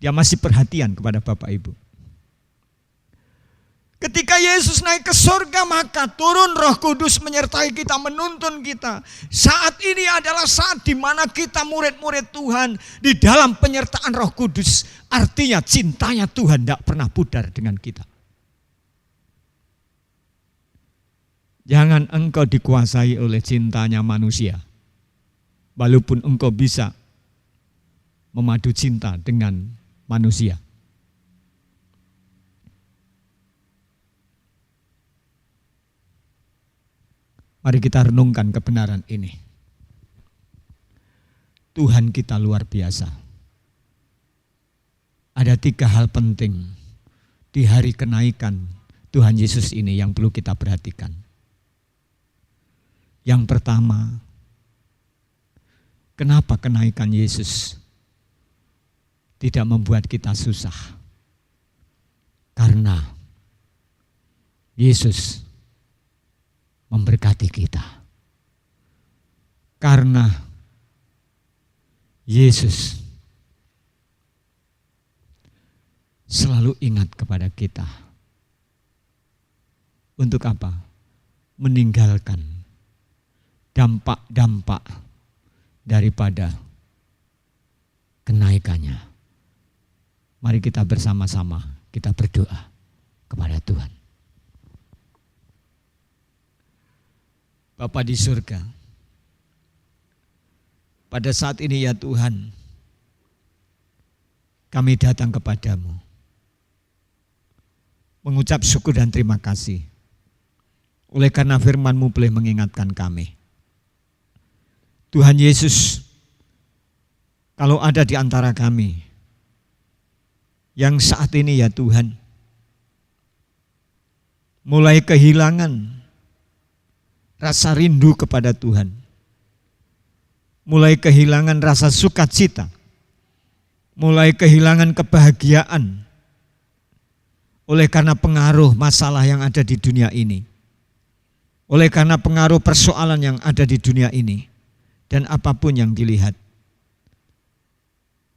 Dia masih perhatian kepada Bapak Ibu. Ketika Yesus naik ke surga, maka turun Roh Kudus menyertai kita, menuntun kita. Saat ini adalah saat di mana kita murid-murid Tuhan di dalam penyertaan Roh Kudus. Artinya cintanya Tuhan tidak pernah pudar dengan kita. Jangan engkau dikuasai oleh cintanya manusia. Walaupun engkau bisa memadu cinta dengan manusia. Mari kita renungkan kebenaran ini. Tuhan kita luar biasa. Ada 3 hal penting di hari kenaikan Tuhan Yesus ini yang perlu kita perhatikan. Yang pertama, kenapa kenaikan Yesus tidak membuat kita susah? Karena Yesus memberkati kita. Karena Yesus selalu ingat kepada kita. Untuk apa? Meninggalkan dampak-dampak daripada kenaikannya. Mari kita bersama-sama kita berdoa kepada Tuhan. Bapa di surga, pada saat ini ya Tuhan, kami datang kepadamu, mengucap syukur dan terima kasih, oleh karena firman-Mu boleh mengingatkan kami. Tuhan Yesus, kalau ada di antara kami, yang saat ini ya Tuhan, mulai kehilangan rasa rindu kepada Tuhan, mulai kehilangan rasa sukacita, mulai kehilangan kebahagiaan oleh karena pengaruh masalah yang ada di dunia ini, oleh karena pengaruh persoalan yang ada di dunia ini, dan apapun yang dilihat.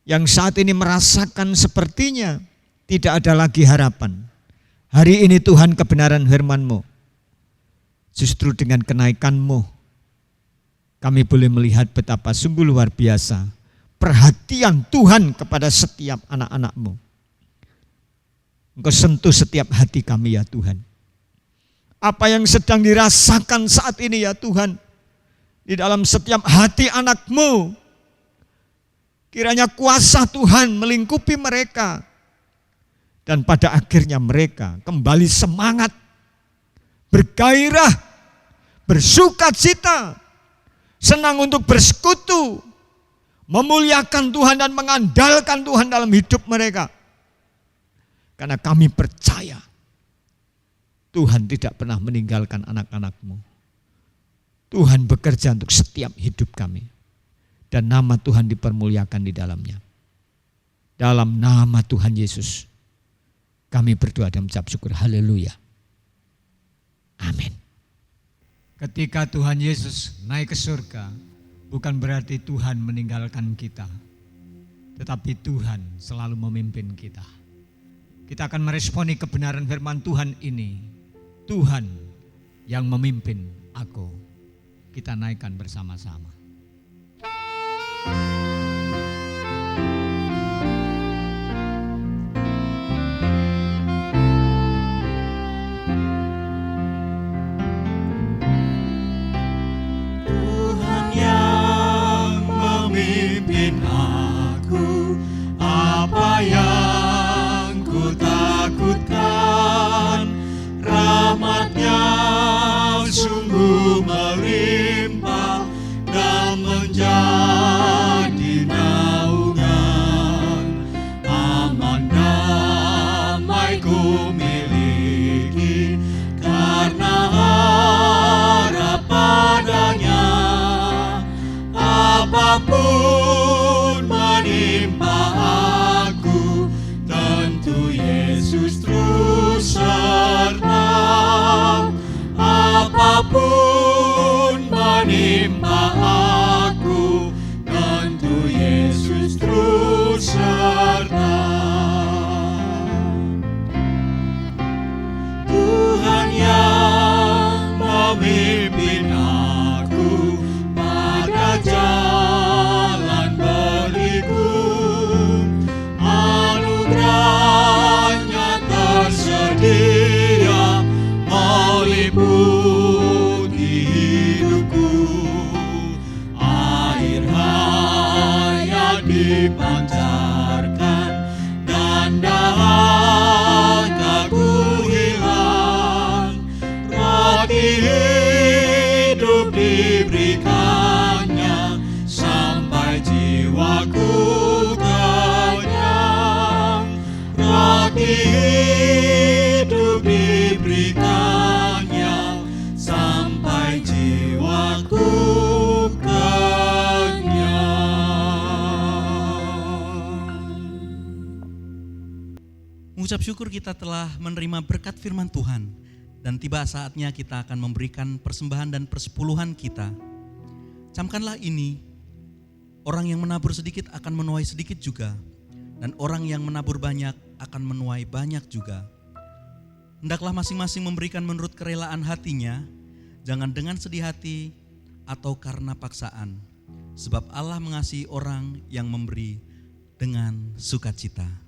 Yang saat ini merasakan sepertinya tidak ada lagi harapan. Hari ini Tuhan kebenaran firman-Mu, justru dengan kenaikan-Mu, kami boleh melihat betapa sungguh luar biasa perhatian Tuhan kepada setiap anak-anak-Mu. Engkau sentuh setiap hati kami ya Tuhan. Apa yang sedang dirasakan saat ini ya Tuhan, di dalam setiap hati anak-Mu, kiranya kuasa Tuhan melingkupi mereka, dan pada akhirnya mereka kembali semangat, bergairah, bersukacita, senang untuk bersekutu, memuliakan Tuhan dan mengandalkan Tuhan dalam hidup mereka. Karena kami percaya Tuhan tidak pernah meninggalkan anak-anak-Mu. Tuhan bekerja untuk setiap hidup kami, dan nama Tuhan dipermuliakan di dalamnya. Dalam nama Tuhan Yesus kami berdoa dan mengucap syukur. Haleluya. Amin. Ketika Tuhan Yesus naik ke surga, bukan berarti Tuhan meninggalkan kita, tetapi Tuhan selalu memimpin kita. Kita akan meresponi kebenaran firman Tuhan ini. Tuhan yang memimpin aku. Kita naikkan bersama-sama. Tuhan yang memimpin aku, apa yang ku takutkan, rahmat-Nya sungguh melimpah dan menjadi naungan. Aman damai ku miliki karena harap padanya. Apapun menimpa aku, tentu Yesus terus serta. Apapun menimpa aku, tentu Yesus terus serta. Tuhan yang memimpin aku pada jalan berliku, anugerah-Nya tersedia meliputi hidupku. Air hayat dipancarkan dan dahaga-Ku hilang. Roti hidup diberikannya sampai jiwaku kenyang. Roti hidup diberikannya sampai jiwaku kenyang. Mengucap syukur kita telah menerima berkat firman Tuhan dan tiba saatnya kita akan memberikan persembahan dan persepuluhan kita. Camkanlah ini, orang yang menabur sedikit akan menuai sedikit juga, dan orang yang menabur banyak akan menuai banyak juga. Hendaklah masing-masing memberikan menurut kerelaan hatinya, jangan dengan sedih hati atau karena paksaan, sebab Allah mengasihi orang yang memberi dengan sukacita.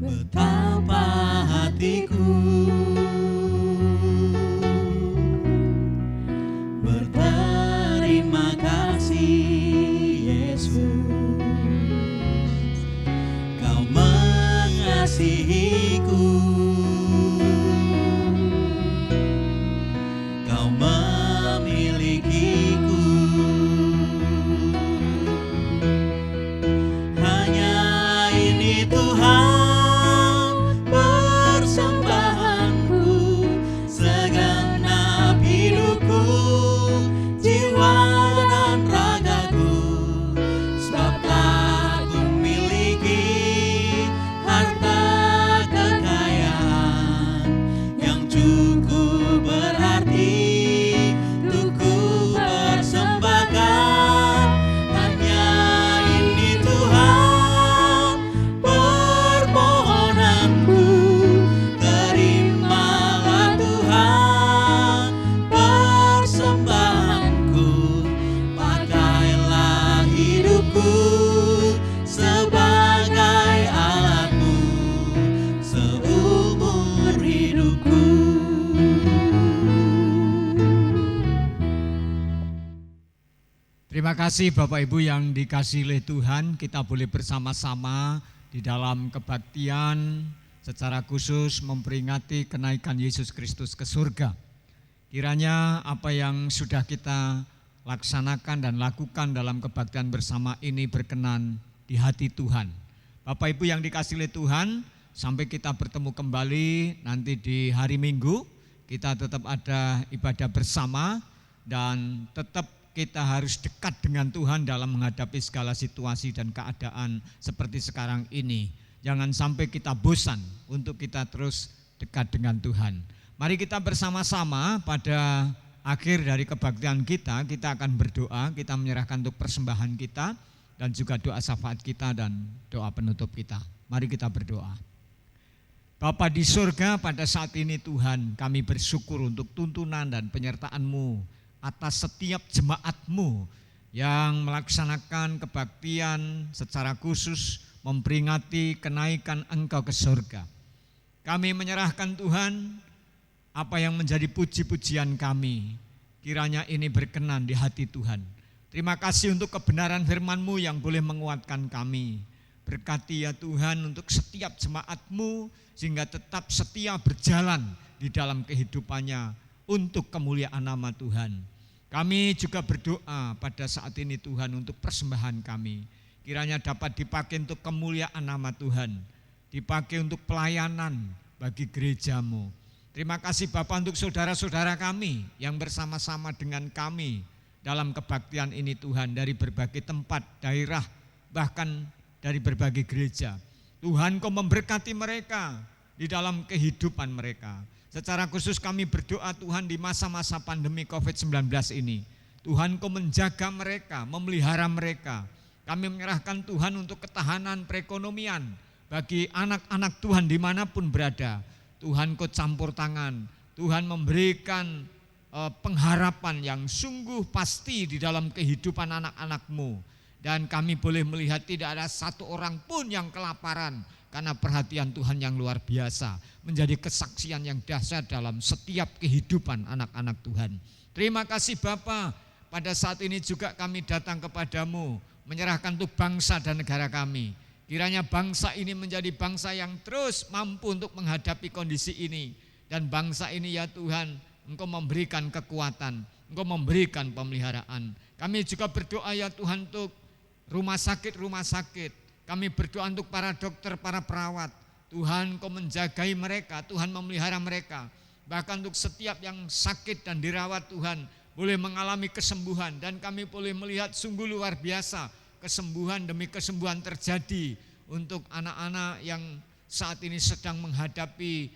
Betapa hatiku berterima kasih, Yesus. Kau mengasihiku, Kau memilikiku. Hanya ini Tuhan persembahanku, segenap hidupku, jiwa dan ragaku. Sebab telah ku miliki harta kekayaan yang cukup berarti untuk ku persembahkan. Hanya ini Tuhan permohonanku, terimalah Tuhan persembahanku. Pakailah hidupku sebagai alatmu seumur hidupku. Terima kasih Bapak Ibu yang dikasihi oleh Tuhan. Kita boleh bersama-sama di dalam kebaktian secara khusus memperingati kenaikan Yesus Kristus ke surga. Kiranya apa yang sudah kita laksanakan dan lakukan dalam kebaktian bersama ini berkenan di hati Tuhan. Bapak Ibu yang dikasihi oleh Tuhan, sampai kita bertemu kembali nanti di hari Minggu, kita tetap ada ibadah bersama dan tetap kita harus dekat dengan Tuhan dalam menghadapi segala situasi dan keadaan seperti sekarang ini. Jangan sampai kita bosan untuk kita terus dekat dengan Tuhan. Mari kita bersama-sama pada akhir dari kebaktian kita akan berdoa, kita menyerahkan untuk persembahan kita dan juga doa syafaat kita dan doa penutup kita. Mari kita berdoa. Bapa di surga, pada saat ini Tuhan, kami bersyukur untuk tuntunan dan penyertaan-Mu atas setiap jemaat-Mu yang melaksanakan kebaktian secara khusus memperingati kenaikan Engkau ke surga. Kami menyerahkan Tuhan apa yang menjadi puji-pujian kami, kiranya ini berkenan di hati Tuhan. Terima kasih untuk kebenaran firman-Mu yang boleh menguatkan kami. Berkati ya Tuhan untuk setiap jemaat-Mu sehingga tetap setia berjalan di dalam kehidupannya untuk kemuliaan nama Tuhan. Kami juga berdoa pada saat ini Tuhan untuk persembahan kami. Kiranya dapat dipakai untuk kemuliaan nama Tuhan, dipakai untuk pelayanan bagi gereja-Mu. Terima kasih Bapak untuk saudara-saudara kami yang bersama-sama dengan kami dalam kebaktian ini Tuhan, dari berbagai tempat, daerah, bahkan dari berbagai gereja. Tuhan Kau memberkati mereka di dalam kehidupan mereka. Secara khusus kami berdoa Tuhan di masa-masa pandemi COVID-19 ini. Tuhan Kau menjaga mereka, memelihara mereka. Kami menyerahkan Tuhan untuk ketahanan perekonomian bagi anak-anak Tuhan dimanapun berada. Tuhan Kau campur tangan, Tuhan memberikan pengharapan yang sungguh pasti di dalam kehidupan anak-anak-Mu. Dan kami boleh melihat tidak ada satu orang pun yang kelaparan karena perhatian Tuhan yang luar biasa. Menjadi kesaksian yang dahsyat dalam setiap kehidupan anak-anak Tuhan. Terima kasih Bapa. Pada saat ini juga kami datang kepadamu menyerahkan untuk bangsa dan negara kami. Kiranya bangsa ini menjadi bangsa yang terus mampu untuk menghadapi kondisi ini. Dan bangsa ini ya Tuhan, Engkau memberikan kekuatan, Engkau memberikan pemeliharaan. Kami juga berdoa ya Tuhan untuk rumah sakit. Kami berdoa untuk para dokter, para perawat. Tuhan Engkau menjagai mereka, Tuhan memelihara mereka. Bahkan untuk setiap yang sakit dan dirawat Tuhan boleh mengalami kesembuhan. Dan kami boleh melihat sungguh luar biasa kesembuhan demi kesembuhan terjadi untuk anak-anak yang saat ini sedang menghadapi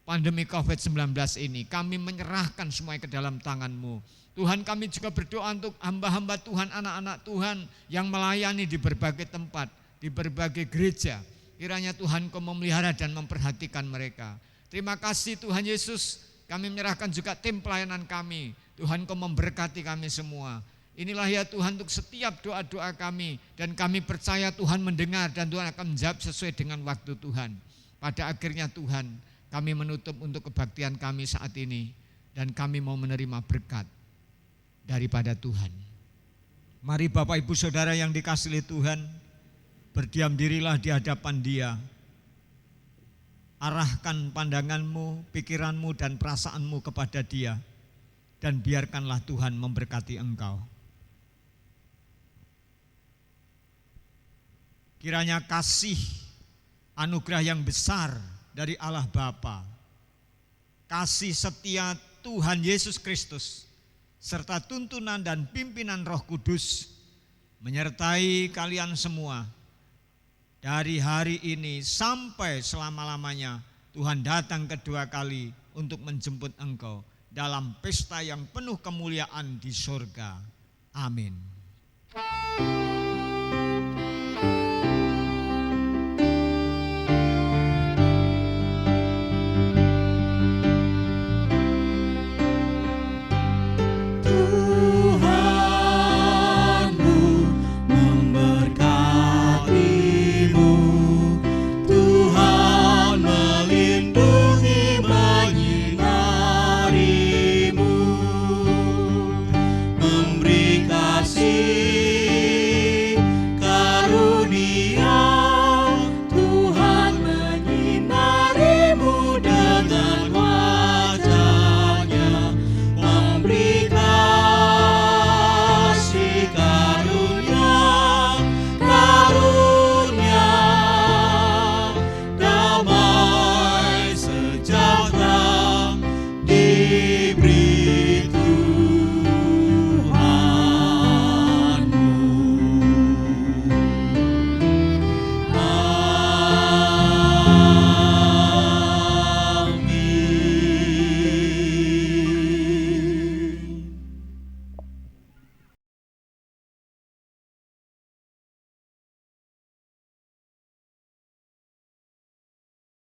pandemi COVID-19 ini. Kami menyerahkan semuanya ke dalam tangan-Mu. Tuhan, kami juga berdoa untuk hamba-hamba Tuhan, anak-anak Tuhan yang melayani di berbagai tempat, di berbagai gereja. Kiranya Tuhan Kau memelihara dan memperhatikan mereka. Terima kasih Tuhan Yesus. Kami menyerahkan juga tim pelayanan kami. Tuhan Kau memberkati kami semua. Inilah ya Tuhan untuk setiap doa-doa kami. Dan kami percaya Tuhan mendengar dan Tuhan akan menjawab sesuai dengan waktu Tuhan. Pada akhirnya Tuhan, kami menutup untuk kebaktian kami saat ini dan kami mau menerima berkat daripada Tuhan. Mari Bapak Ibu Saudara yang dikasihi Tuhan, berdiam dirilah di hadapan Dia. Arahkan pandangan-Mu, pikiran-Mu dan perasaan-Mu kepada Dia dan biarkanlah Tuhan memberkati engkau. Kiranya kasih anugerah yang besar dari Allah Bapa, kasih setia Tuhan Yesus Kristus, serta tuntunan dan pimpinan Roh Kudus menyertai kalian semua dari hari ini sampai selama-lamanya. Tuhan datang kedua kali untuk menjemput engkau dalam pesta yang penuh kemuliaan di surga. Amin.